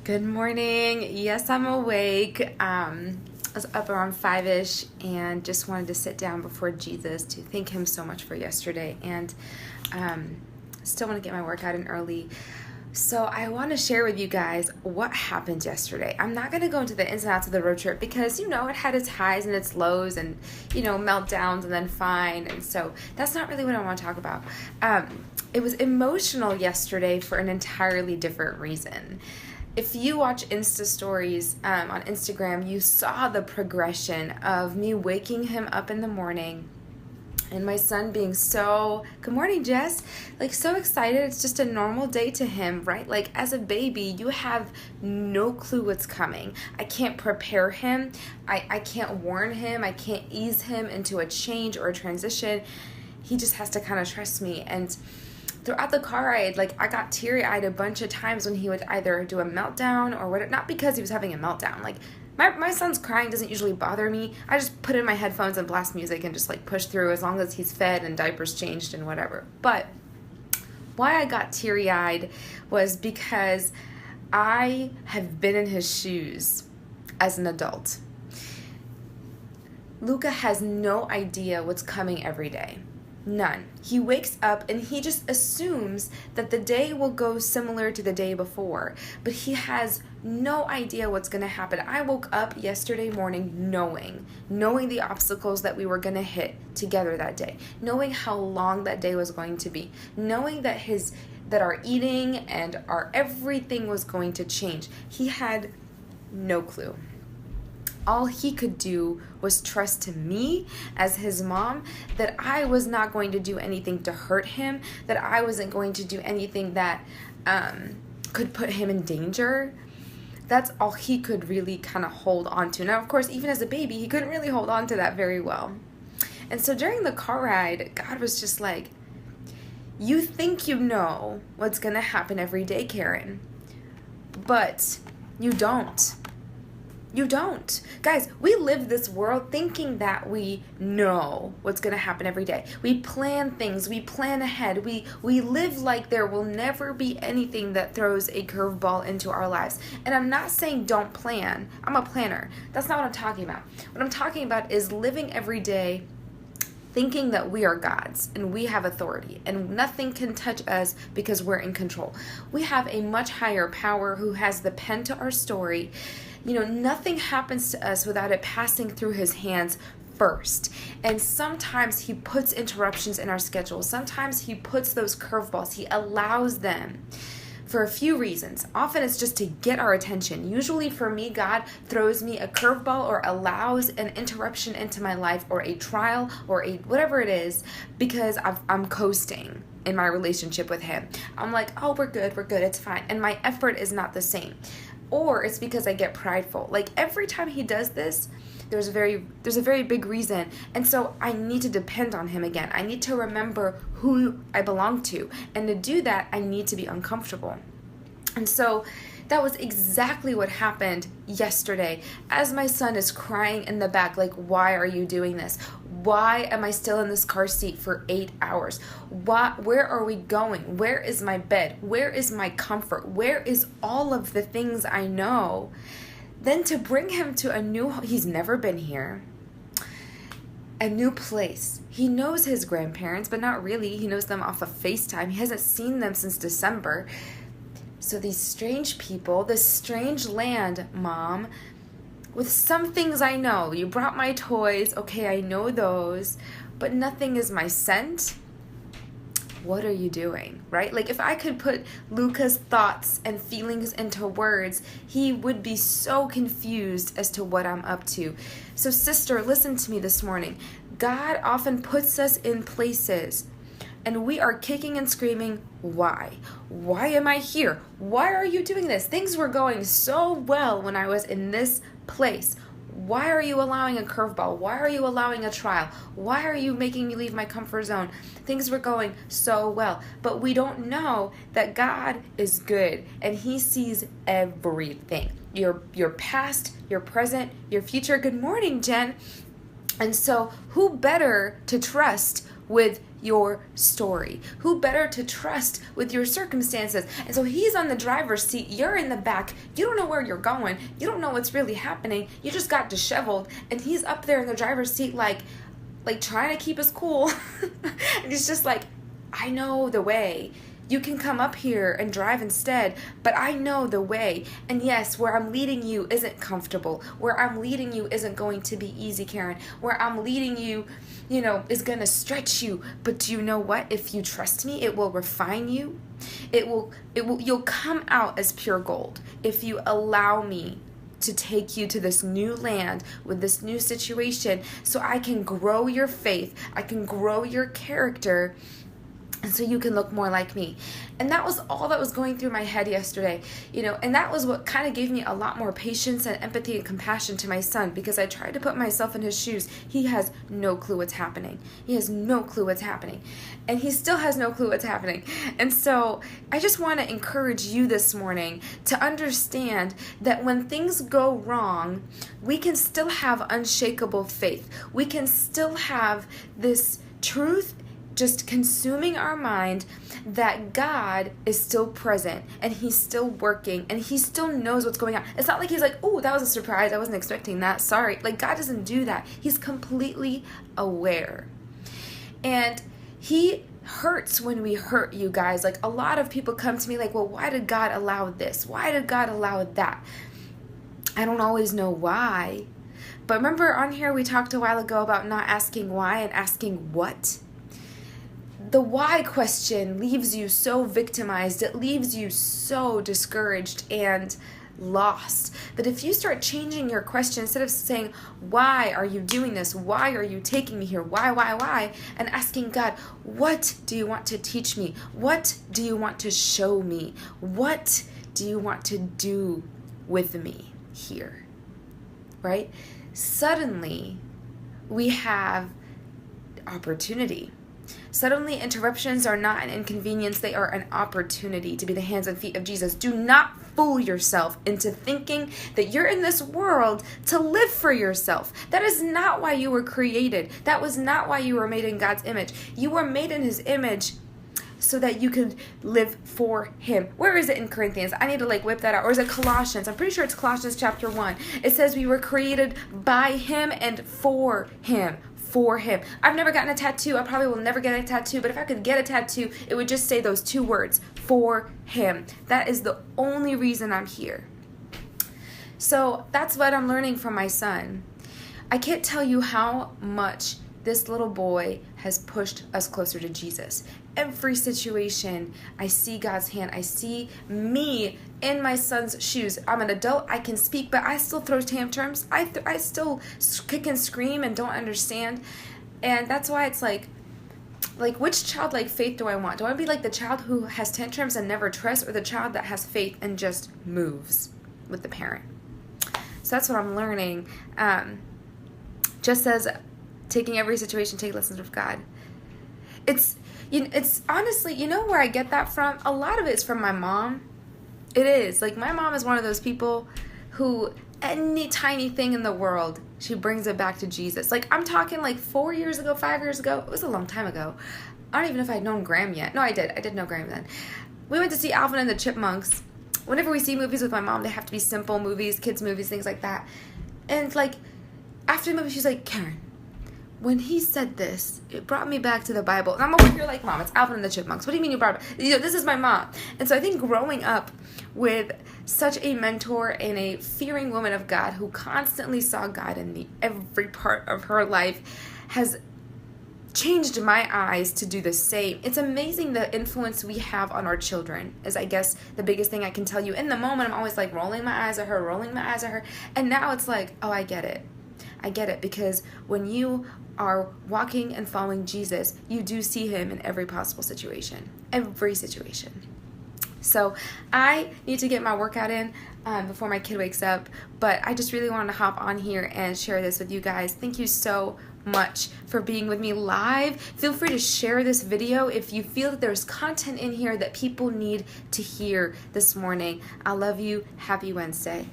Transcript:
Good morning. Yes, I'm awake. I was up around 5-ish and just wanted to sit down before Jesus to thank him so much for yesterday, and still want to get my workout in early. So I want to share with you guys what happened yesterday. I'm not going to go into the ins and outs of the road trip because, it had its highs and its lows and, meltdowns and then fine. And so that's not really what I want to talk about. It was emotional yesterday for an entirely different reason. If you watch Insta stories on Instagram, you saw the progression of me waking him up in the morning and my son being good morning, Jess, so excited. It's just a normal day to him, right? Like as a baby, you have no clue what's coming. I can't prepare him. I can't warn him. I can't ease him into a change or a transition. He just has to kind of trust me. And throughout the car ride, I got teary-eyed a bunch of times when he would either do a meltdown or whatever. Not because he was having a meltdown. My son's crying doesn't usually bother me. I just put in my headphones and blast music and just push through as long as he's fed and diapers changed and whatever. But why I got teary-eyed was because I have been in his shoes as an adult. Luca has no idea what's coming every day. None. He wakes up and he just assumes that the day will go similar to the day before, but he has no idea what's going to happen. I woke up yesterday morning knowing the obstacles that we were going to hit together that day, knowing how long that day was going to be, knowing that our eating and our everything was going to change. He had no clue. All he could do was trust to me as his mom that I was not going to do anything to hurt him, that I wasn't going to do anything that could put him in danger. That's all he could really kind of hold on to. Now, of course, even as a baby, he couldn't really hold on to that very well. And so during the car ride, God was just like, you think you know what's going to happen every day, Karen, but you don't. You don't. Guys, we live this world thinking that we know what's going to happen every day. We plan things. We plan ahead. We live like there will never be anything that throws a curveball into our lives. And I'm not saying don't plan. I'm a planner. That's not what I'm talking about. What I'm talking about is living every day thinking that we are gods and we have authority and nothing can touch us because we're in control. We have a much higher power who has the pen to our story. Nothing happens to us without it passing through his hands first. And sometimes he puts interruptions in our schedule. Sometimes he puts those curveballs. He allows them for a few reasons. Often it's just to get our attention. Usually for me, God throws me a curveball or allows an interruption into my life or a trial or a whatever it is because I'm coasting in my relationship with him. I'm like, oh, we're good, it's fine. And my effort is not the same. Or it's because I get prideful. Every time he does this, there's a very big reason. And so I need to depend on him again. I need to remember who I belong to. And to do that, I need to be uncomfortable. And so that was exactly what happened yesterday. As my son is crying in the back, why are you doing this? Why am I still in this car seat for 8 hours? Where are we going? Where is my bed? Where is my comfort? Where is all of the things I know? Then to bring him to he's never been here, a new place. He knows his grandparents, but not really. He knows them off of FaceTime. He hasn't seen them since December. So these strange people, this strange land, Mom, with some things I know. You brought my toys. Okay, I know those, but nothing is my scent. What are you doing, right? If I could put Luca's thoughts and feelings into words, he would be so confused as to what I'm up to. So sister, listen to me this morning. God often puts us in places and we are kicking and screaming, why? Why am I here? Why are you doing this? Things were going so well when I was in this place. Why are you allowing a curveball? Why are you allowing a trial? Why are you making me leave my comfort zone? Things were going so well, but we don't know that God is good and he sees everything. Your past, your present, your future. Good morning, Jen. And so who better to trust with your story? Who better to trust with your circumstances? And so he's on the driver's seat, you're in the back, you don't know where you're going, you don't know what's really happening, you just got disheveled, and he's up there in the driver's seat like trying to keep us cool. And he's just like, I know the way. You can come up here and drive instead, but I know the way. And yes, where I'm leading you isn't comfortable. Where I'm leading you isn't going to be easy, Karen. Where I'm leading you, is going to stretch you. But do you know what? If you trust me, it will refine you. You'll come out as pure gold if you allow me to take you to this new land with this new situation, so I can grow your faith, I can grow your character, and so you can look more like me. And that was all that was going through my head yesterday, and that was what kind of gave me a lot more patience and empathy and compassion to my son, because I tried to put myself in his shoes. He has no clue what's happening. He has no clue what's happening. And he still has no clue what's happening. And so I just want to encourage you this morning to understand that when things go wrong, we can still have unshakable faith. We can still have this truth just consuming our mind that God is still present and he's still working and he still knows what's going on. It's not like he's like, oh, that was a surprise, I wasn't expecting that, sorry. Like, God doesn't do that. He's completely aware. And he hurts when we hurt, you guys. Like, a lot of people come to me like, well, why did God allow this? Why did God allow that? I don't always know why. But remember on here we talked a while ago about not asking why and asking what? The why question leaves you so victimized, it leaves you so discouraged and lost, that if you start changing your question, instead of saying, why are you doing this? Why are you taking me here? Why? And asking God, what do you want to teach me? What do you want to show me? What do you want to do with me here? Right? Suddenly, we have opportunity. Suddenly, interruptions are not an inconvenience, they are an opportunity to be the hands and feet of Jesus. Do not fool yourself into thinking that you're in this world to live for yourself. That is not why you were created. That was not why you were made in God's image. You were made in his image so that you could live for him. Where is it in Corinthians? I need to whip that out. Or is it Colossians? I'm pretty sure it's Colossians chapter 1. It says we were created by him and for him. For him. I've never gotten a tattoo. I probably will never get a tattoo, but if I could get a tattoo, it would just say those two words, for him. That is the only reason I'm here. So that's what I'm learning from my son. I can't tell you how much this little boy has pushed us closer to Jesus. Every situation, I see God's hand. I see me in my son's shoes. I'm an adult. I can speak, but I still throw tantrums. I still kick and scream and don't understand. And that's why it's like which childlike faith do I want? Do I want to be like the child who has tantrums and never trusts, or the child that has faith and just moves with the parent? So that's what I'm learning. Just as taking every situation, take lessons from God. It's honestly, where I get that from? A lot of it's from my mom. It is. My mom is one of those people who any tiny thing in the world, she brings it back to Jesus. I'm talking 4 years ago, 5 years ago. It was a long time ago. I don't even know if I'd known Graham yet. No, I did. I did know Graham then. We went to see Alvin and the Chipmunks. Whenever we see movies with my mom, they have to be simple movies, kids movies, things like that. And after the movie, she's like, Karen, when he said this, it brought me back to the Bible. And I'm over here like, Mom, it's Alvin and the Chipmunks. What do you mean you brought it? This is my mom. And so I think growing up with such a mentor and a fearing woman of God who constantly saw God in every part of her life has changed my eyes to do the same. It's amazing the influence we have on our children is, I guess, the biggest thing I can tell you. In the moment, I'm always rolling my eyes at her. And now it's oh, I get it. I get it, because when you are walking and following Jesus, you do see him in every possible situation. Every situation. So I need to get my workout in before my kid wakes up, but I just really wanted to hop on here and share this with you guys. Thank you so much for being with me live. Feel free to share this video if you feel that there's content in here that people need to hear this morning. I love you. Happy Wednesday.